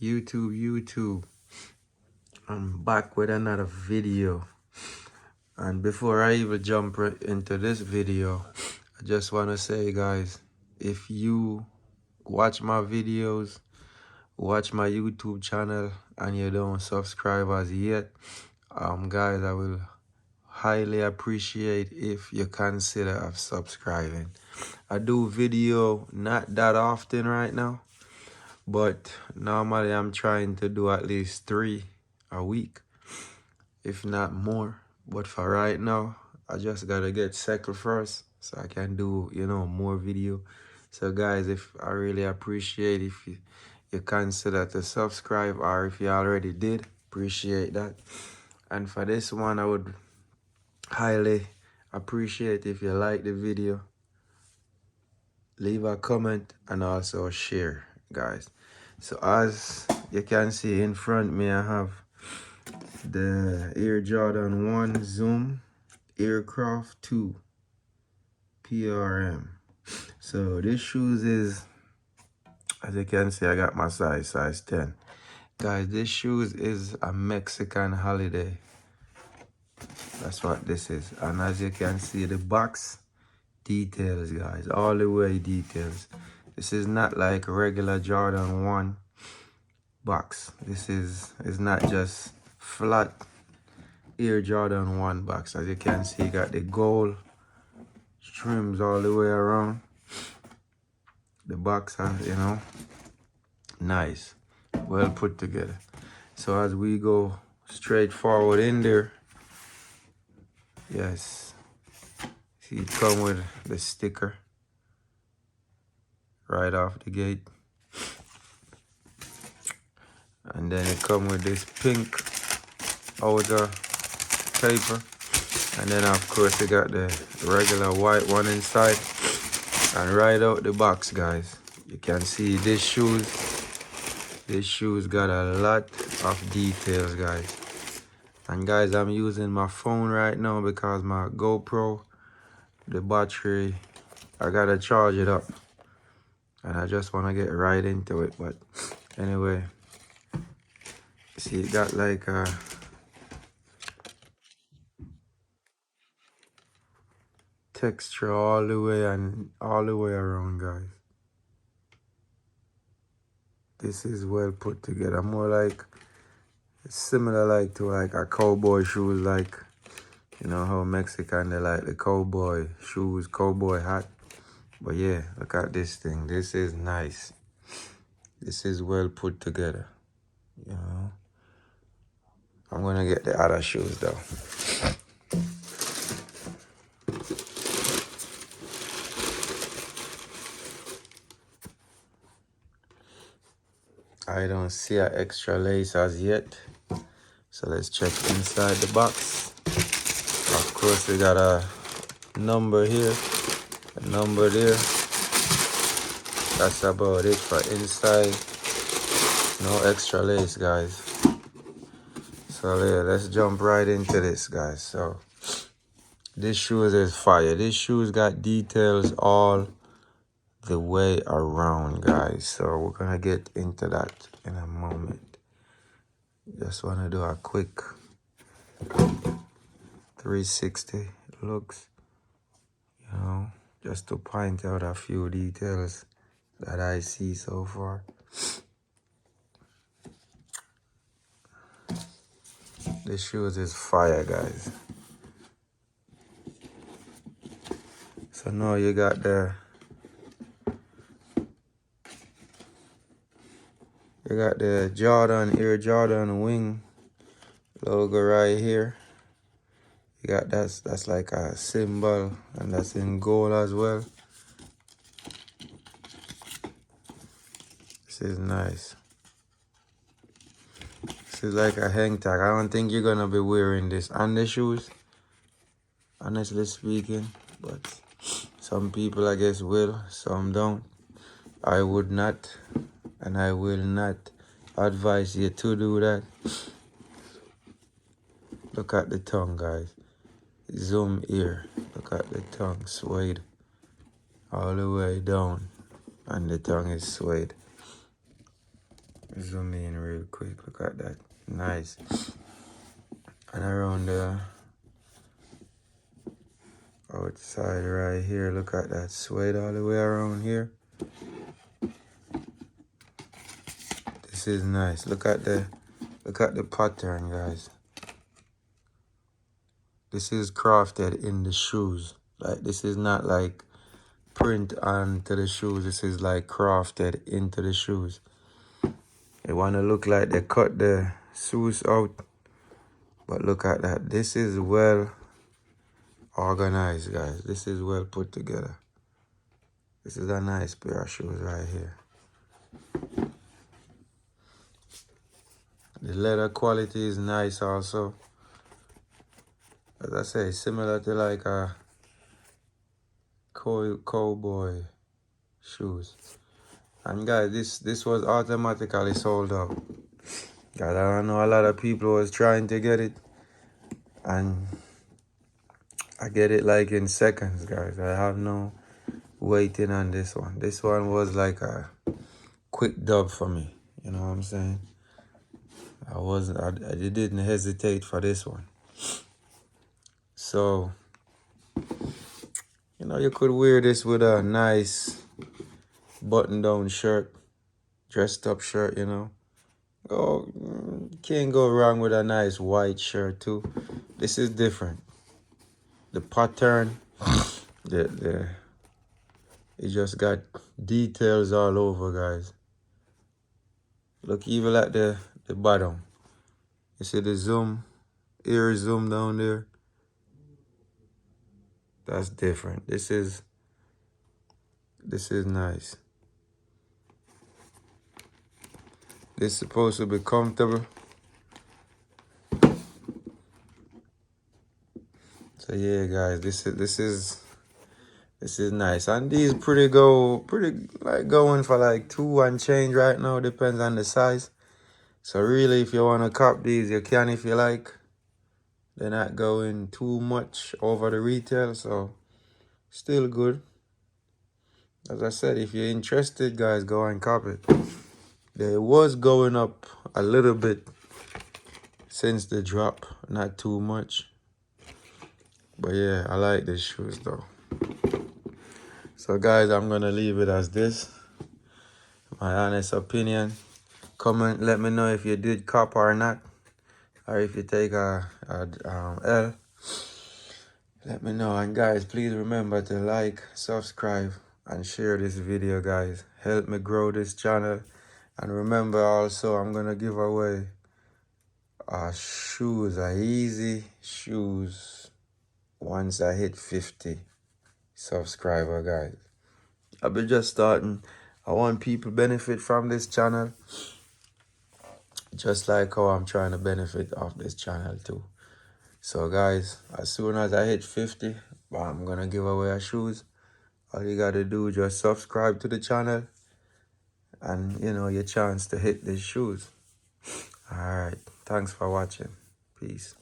YouTube, I'm back with another video. And before I even jump right into this video, I just want to say, guys, if you watch my videos, watch my YouTube channel, and you don't subscribe as yet, guys, I will highly appreciate if you consider of subscribing. I do video not that often right now, but normally I'm trying to do at least 3 a week, if not more. But for right now, I just gotta get settled first so I can do, more video. So guys, if I really appreciate if you consider to subscribe, or if you already did, appreciate that. And for this one, I would highly appreciate if you like the video, leave a comment, and also share, guys. So as you can see in front of me, I have the Air Jordan 1 Zoom Aircraft 2 PRM. So this shoes is, as you can see, I got my size 10. Guys, this shoes is a Mexican holiday. That's what this is. And as you can see, the box details, guys, all the way details. This is not like a regular Jordan 1 box. This is not just flat Air Jordan 1 box. As you can see, you got the gold trims all the way around. The box are, nice, well put together. So as we go straight forward in there, yes, see, it come with the sticker right off the gate. And then it come with this pink outer paper. And then of course you got the regular white one inside. And right out the box, guys, you can see this shoes got a lot of details, guys. And guys, I'm using my phone right now because my GoPro, the battery, I gotta charge it up. And I just wanna get right into it. But anyway, see, it got like a texture all the way around, guys. This is well put together. More like, it's similar like to like a cowboy shoes, like, you know how Mexican they like the cowboy shoes, cowboy hat. But yeah, look at this thing. This is nice. This is well put together, I'm gonna get the other shoes though. I don't see an extra lace as yet. So let's check inside the box. Of course, we got a number here, a number there. That's about it for inside. No extra lace, guys. So yeah, let's jump right into this, guys. So this shoes is fire. This shoes got details all the way around, guys. So we're gonna get into that in a moment. Just wanna do a quick 360 looks, just to point out a few details that I see so far. This shoes is fire, guys. So now you got the Jordan, Air Jordan wing logo right here. You got that's like a symbol, and that's in gold as well. This is nice. This is like a hang tag. I don't think you're gonna be wearing this on the shoes, honestly speaking, but some people I guess will, some don't. I would not, and I will not advise you to do that. Look at the tongue, guys. Zoom here. Look at the tongue, suede all the way down, and the tongue is suede. Zoom in real quick. Look at that. Nice. And around the outside right here, look at that. Suede all the way around here. This is nice. Look at the pattern, guys. This is crafted in the shoes. Like, this is not like print onto the shoes. This is like crafted into the shoes. They want to look like they cut the shoes out. But look at that. This is well organized, guys. This is well put together. This is a nice pair of shoes right here. The leather quality is nice also. As I say, similar to like a cowboy shoes. And guys, this was automatically sold out. Guys, I know a lot of people was trying to get it. And I get it like in seconds, guys. I have no waiting on this one. This one was like a quick dub for me. You know what I'm saying? I didn't hesitate for this one. So, you know, you could wear this with a nice button-down shirt, dressed up shirt, you know. Oh, can't go wrong with a nice white shirt too. This is different. The pattern, it just got details all over, guys. Look even at the bottom. You see the zoom, ear zoom down there? That's different. This is nice. This is supposed to be comfortable. So yeah, guys, this is nice. And these pretty like going for like $2 and change right now. Depends on the size. So really, if you want to cop these, you can if you like. They're not going too much over the retail, so still good. As I said, if you're interested, guys, go and cop it. They was going up a little bit since the drop, not too much. But yeah, I like these shoes though. So guys, I'm gonna leave it as this. My honest opinion. Comment, let me know if you did cop or not, or if you take a L. Let me know. And guys, please remember to like, subscribe, and share this video, guys. Help me grow this channel. And remember also, I'm gonna give away shoes, easy shoes, once I hit 50 subscriber, guys. I'll be just starting. I want people benefit from this channel, just like how I'm trying to benefit off this channel too. So guys, as soon as I hit 50, I'm gonna give away shoes. All you gotta do is just subscribe to the channel, and you know your chance to hit these shoes. All right, thanks for watching. Peace.